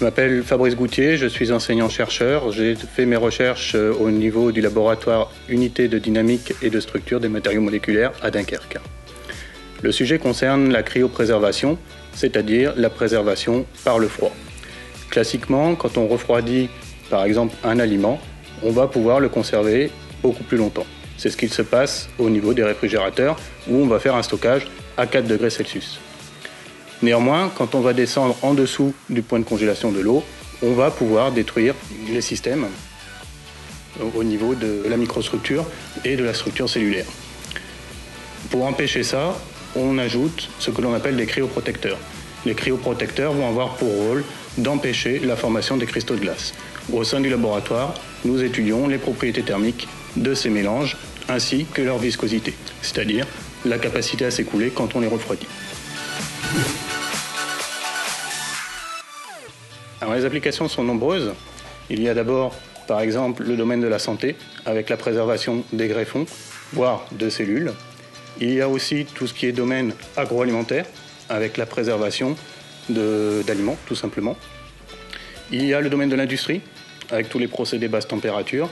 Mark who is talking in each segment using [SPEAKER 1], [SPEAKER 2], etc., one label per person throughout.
[SPEAKER 1] m'appelle Fabrice Goutier, je suis enseignant-chercheur. J'ai fait mes recherches au niveau du laboratoire Unité de dynamique et de structure des matériaux moléculaires à Dunkerque. Le sujet concerne la cryopréservation, c'est-à-dire la préservation par le froid. Classiquement, quand on refroidit par exemple un aliment, on va pouvoir le conserver beaucoup plus longtemps. C'est ce qu'il se passe au niveau des réfrigérateurs où on va faire un stockage à 4 degrés Celsius. Néanmoins, quand on va descendre en dessous du point de congélation de l'eau, on va pouvoir détruire les systèmes au niveau de la microstructure et de la structure cellulaire. Pour empêcher ça, on ajoute ce que l'on appelle des cryoprotecteurs. Les cryoprotecteurs vont avoir pour rôle d'empêcher la formation des cristaux de glace. Au sein du laboratoire, nous étudions les propriétés thermiques de ces mélanges ainsi que leur viscosité, c'est-à-dire la capacité à s'écouler quand on les refroidit. Alors, les applications sont nombreuses. Il y a d'abord, par exemple, le domaine de la santé, avec la préservation des greffons, voire de cellules. Il y a aussi tout ce qui est domaine agroalimentaire, avec la préservation d'aliments, tout simplement. Il y a le domaine de l'industrie, avec tous les procédés basse température.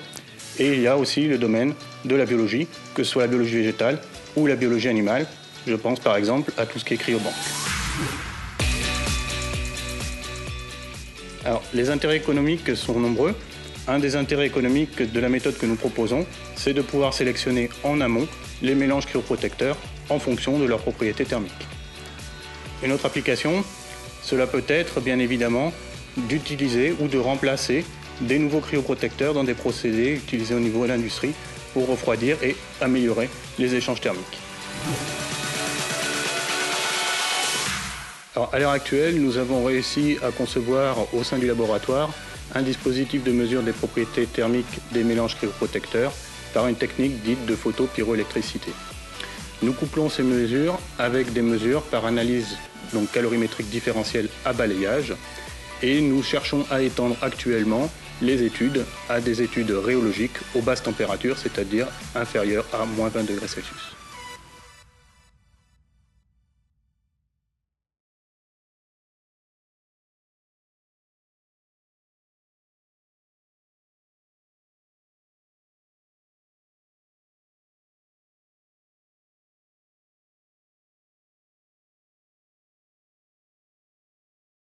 [SPEAKER 1] Et il y a aussi le domaine de la biologie, que ce soit la biologie végétale ou la biologie animale. Je pense par exemple à tout ce qui est cryobanque. Alors, les intérêts économiques sont nombreux. Un des intérêts économiques de la méthode que nous proposons, c'est de pouvoir sélectionner en amont les mélanges cryoprotecteurs en fonction de leurs propriétés thermiques. Une autre application, cela peut être bien évidemment d'utiliser ou de remplacer des nouveaux cryoprotecteurs dans des procédés utilisés au niveau de l'industrie pour refroidir et améliorer les échanges thermiques. Alors, à l'heure actuelle, nous avons réussi à concevoir au sein du laboratoire un dispositif de mesure des propriétés thermiques des mélanges cryoprotecteurs par une technique dite de photopyroélectricité. Nous couplons ces mesures avec des mesures par analyse calorimétrique différentielle à balayage et nous cherchons à étendre actuellement les études à des études rhéologiques aux basses températures, c'est-à-dire inférieures à -20 degrés Celsius.